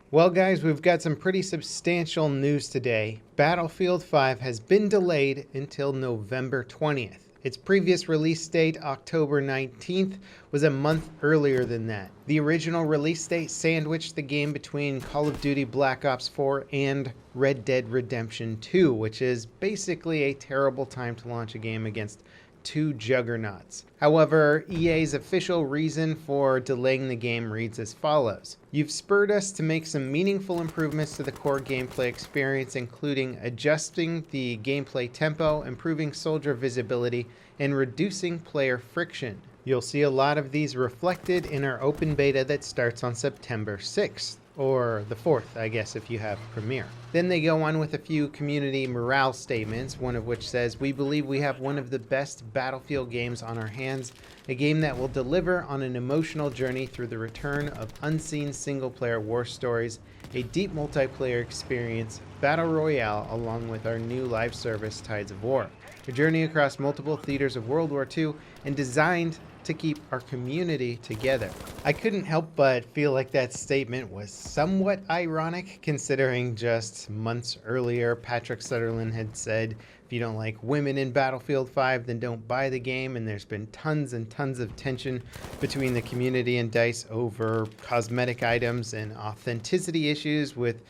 Well, guys, we've got some pretty substantial news today. Battlefield 5 has been delayed until November 20th. Its previous release date, October 19th, was a month earlier than that. The original release date sandwiched the game between Call of Duty Black Ops 4 and Red Dead Redemption 2, which is basically a terrible time to launch a game against two juggernauts. However, EA's official reason for delaying the game reads as follows. You've spurred us to make some meaningful improvements to the core gameplay experience, including adjusting the gameplay tempo, improving soldier visibility, and reducing player friction. You'll see a lot of these reflected in our open beta that starts on September 6th. Or the 4th, I guess, if you have Premiere. Then they go on with a few community morale statements, one of which says, "We believe we have one of the best Battlefield games on our hands, a game that will deliver on an emotional journey through the return of unseen single-player war stories, a deep multiplayer experience, Battle Royale, along with our new live service, Tides of War. A journey across multiple theaters of World War II and designed to keep our community together." I couldn't help but feel like that statement was somewhat ironic, considering just months earlier, Patrick Sutherland had said, if you don't like women in Battlefield 5, then don't buy the game, and there's been tons and tons of tension between the community and DICE over cosmetic items and authenticity issues with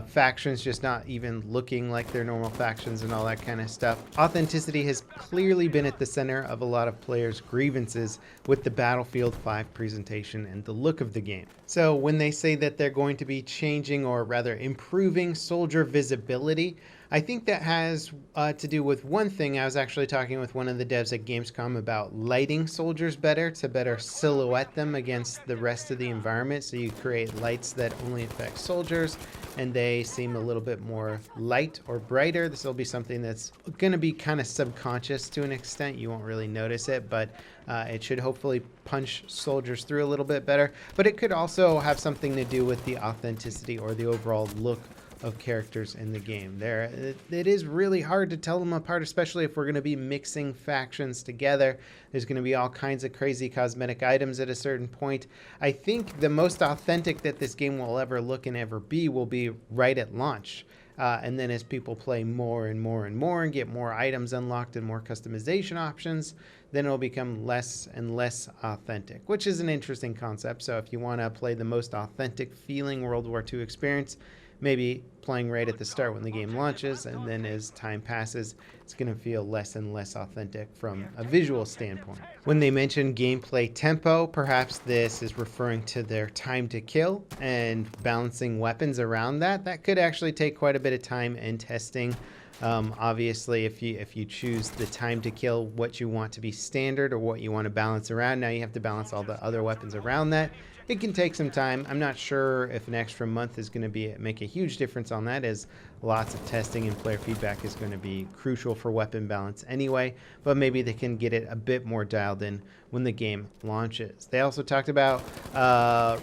factions just not even looking like their normal factions and all that kind of stuff. Authenticity has clearly been at the center of a lot of players' grievances with the Battlefield 5 presentation and the look of the game. So when they say that they're going to be changing, or rather improving, soldier visibility, I think that has to do with one thing. I was actually talking with one of the devs at Gamescom about lighting soldiers better to better silhouette them against the rest of the environment. So you create lights that only affect soldiers and they seem a little bit more light or brighter. This will be something that's going to be kind of subconscious to an extent. You won't really notice it, but it should hopefully punch soldiers through a little bit better. But it could also have something to do with the authenticity or the overall look of characters in the game. It is really hard to tell them apart, especially if we're going to be mixing factions together. There's going to be all kinds of crazy cosmetic items at a certain point. I think the most authentic that this game will ever look and ever be will be right at launch. And then as people play more and more and more and get more items unlocked and more customization options, then it'll become less and less authentic, which is an interesting concept. So if you want to play the most authentic feeling World War II experience, maybe playing right at the start when the game launches, and then as time passes, it's going to feel less and less authentic from a visual standpoint. When they mention gameplay tempo, perhaps this is referring to their time to kill and balancing weapons around that. That could actually take quite a bit of time and testing. Obviously, if you choose the time to kill what you want to be standard or what you want to balance around, now you have to balance all the other weapons around that. It can take some time. I'm not sure if an extra month is going to make a huge difference on that, as lots of testing and player feedback is going to be crucial for weapon balance anyway, but maybe they can get it a bit more dialed in when the game launches. They also talked about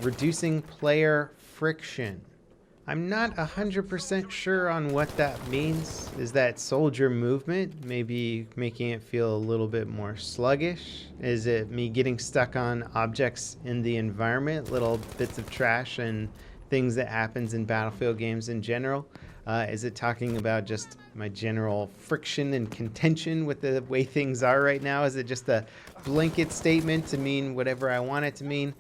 reducing player friction. I'm not 100% sure on what that means. Is that soldier movement, maybe making it feel a little bit more sluggish? Is it me getting stuck on objects in the environment, little bits of trash and things that happens in Battlefield games in general? Is it talking about just my general friction and contention with the way things are right now? Is it just a blanket statement to mean whatever I want it to mean?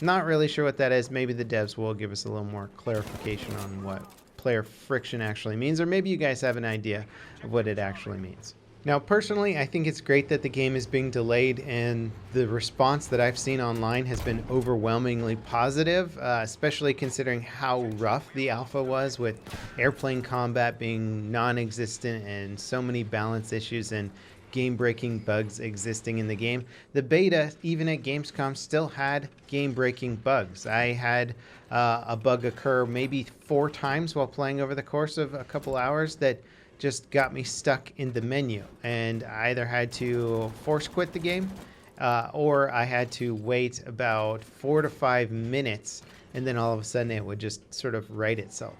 Not really sure what that is. Maybe the devs will give us a little more clarification on what player friction actually means, or maybe you guys have an idea of what it actually means. Now, personally, I think it's great that the game is being delayed, and the response that I've seen online has been overwhelmingly positive, especially considering how rough the alpha was, with airplane combat being non-existent and so many balance issues and game-breaking bugs existing in the game. The beta, even at Gamescom, still had game-breaking bugs. I had a bug occur maybe 4 times while playing over the course of a couple hours that just got me stuck in the menu, and I either had to force quit the game or I had to wait about 4 to 5 minutes, and then all of a sudden it would just sort of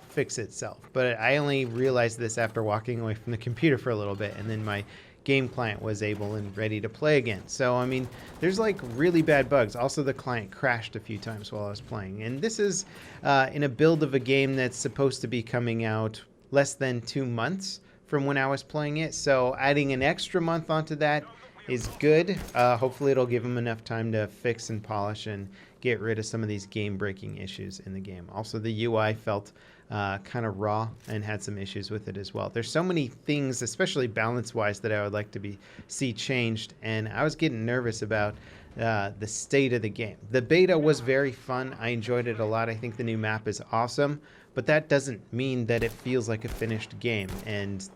fix itself. But I only realized this after walking away from the computer for a little bit, and then my game client was able and ready to play again. So, I mean, there's like really bad bugs. Also, the client crashed a few times while I was playing. And this is in a build of a game that's supposed to be coming out less than 2 months from when I was playing it. So adding an extra month onto that is good. Hopefully it'll give them enough time to fix and polish and get rid of some of these game-breaking issues in the game. Also, the UI felt kind of raw and had some issues with it as well. There's so many things, especially balance-wise, that I would like to see changed, and I was getting nervous about the state of the game. The beta was very fun. I enjoyed it a lot. I think the new map is awesome, but that doesn't mean that it feels like a finished game. And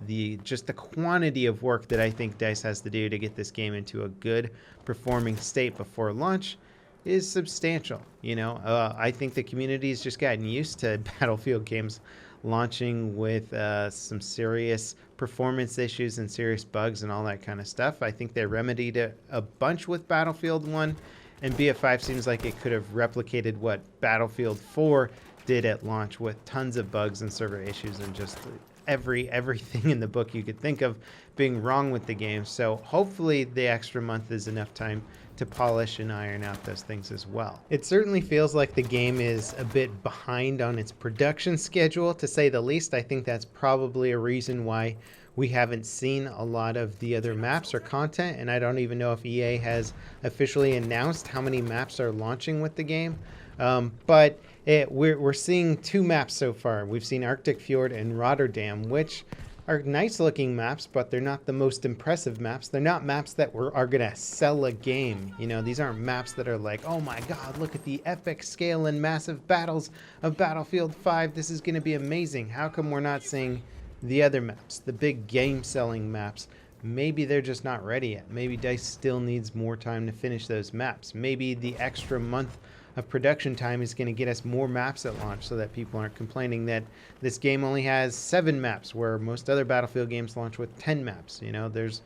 just the quantity of work that I think DICE has to do to get this game into a good performing state before launch is substantial. I think the community's just gotten used to Battlefield games launching with some serious performance issues and serious bugs and all that kind of stuff. I think they remedied it a bunch with Battlefield 1, and BF5 seems like it could have replicated what Battlefield 4 did at launch, with tons of bugs and server issues and just everything in the book you could think of being wrong with the game. So hopefully the extra month is enough time to polish and iron out those things as well. It certainly feels like the game is a bit behind on its production schedule, to say the least. I think that's probably a reason why we haven't seen a lot of the other maps or content, and I don't even know if EA has officially announced how many maps are launching with the game. But we're seeing 2 maps so far. We've seen Arctic Fjord and Rotterdam, which are nice looking maps, but they're not the most impressive maps. They're not maps that are going to sell a game. These aren't maps that are like, oh my god, look at the epic scale and massive battles of Battlefield 5. This is going to be amazing. How come we're not seeing the other maps, the big game selling maps? Maybe they're just not ready yet. Maybe DICE still needs more time to finish those maps. Maybe the extra month of production time is going to get us more maps at launch, so that people aren't complaining that this game only has 7 maps where most other Battlefield games launch with 10 maps. There's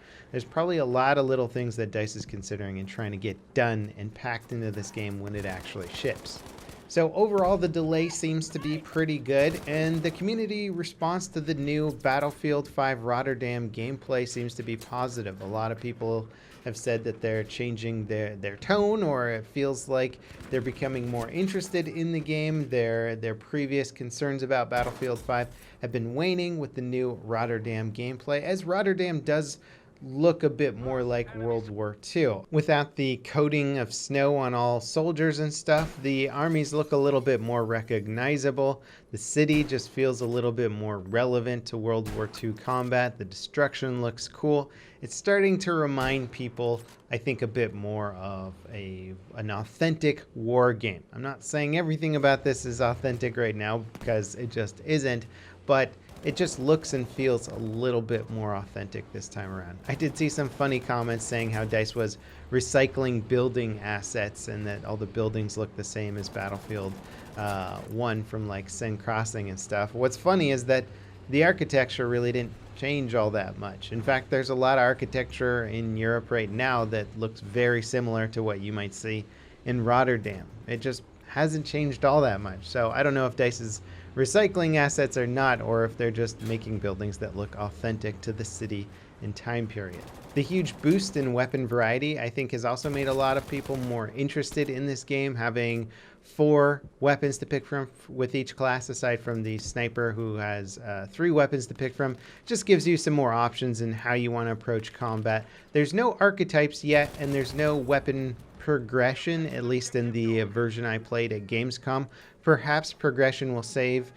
probably a lot of little things that DICE is considering and trying to get done and packed into this game when it actually ships. So overall, the delay seems to be pretty good, and the community response to the new Battlefield 5 Rotterdam gameplay seems to be positive. A lot of people have said that they're changing their tone, or it feels like they're becoming more interested in the game. Their previous concerns about Battlefield 5 have been waning with the new Rotterdam gameplay, as Rotterdam does look a bit more like World War II. Without the coating of snow on all soldiers and stuff, the armies look a little bit more recognizable. The city just feels a little bit more relevant to World War II combat. The destruction looks cool. It's starting to remind people, I think, a bit more of an authentic war game. I'm not saying everything about this is authentic right now, because it just isn't, but it just looks and feels a little bit more authentic this time around. I did see some funny comments saying how DICE was recycling building assets and that all the buildings look the same as Battlefield 1 from like Sen Crossing and stuff. What's funny is that the architecture really didn't change all that much. In fact, there's a lot of architecture in Europe right now that looks very similar to what you might see in Rotterdam. It just hasn't changed all that much. So I don't know if DICE is recycling assets or not, or if they're just making buildings that look authentic to the city and time period. The huge boost in weapon variety, I think, has also made a lot of people more interested in this game. Having 4 weapons to pick from with each class, aside from the sniper, who has 3 weapons to pick from, just gives you some more options in how you want to approach combat. There's no archetypes yet, and there's no weapon progression, at least in the version I played at Gamescom. Perhaps progression will save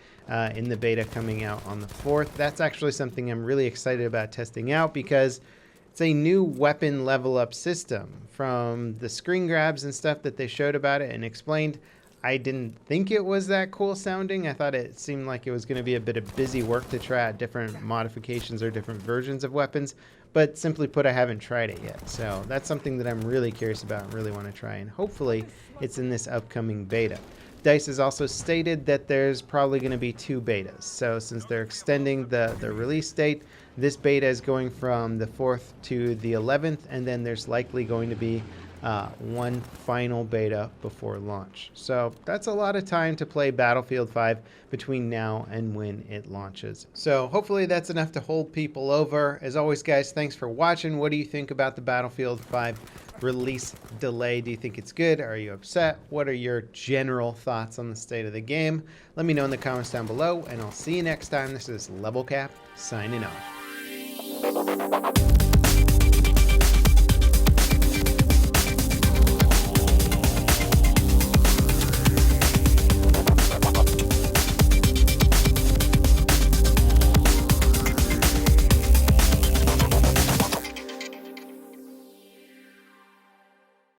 in the beta coming out on the 4th. That's actually something I'm really excited about testing out, because it's a new weapon level up system. From the screen grabs and stuff that they showed about it and explained, I didn't think it was that cool sounding. I thought it seemed like it was going to be a bit of busy work to try out different modifications or different versions of weapons, but simply put, I haven't tried it yet. So that's something that I'm really curious about and really want to try, and hopefully it's in this upcoming beta. DICE has also stated that there's probably going to be 2 betas. So since they're extending the release date, this beta is going from the 4th to the 11th, and then there's likely going to be one final beta before launch. So that's a lot of time to play Battlefield 5 between now and when it launches. So hopefully that's enough to hold people over. As always, guys, thanks for watching. What do you think about the Battlefield 5 release delay? Do you think it's good? Are you upset? What are your general thoughts on the state of the game? Let me know in the comments down below, and I'll see you next time. This is Level Cap signing off.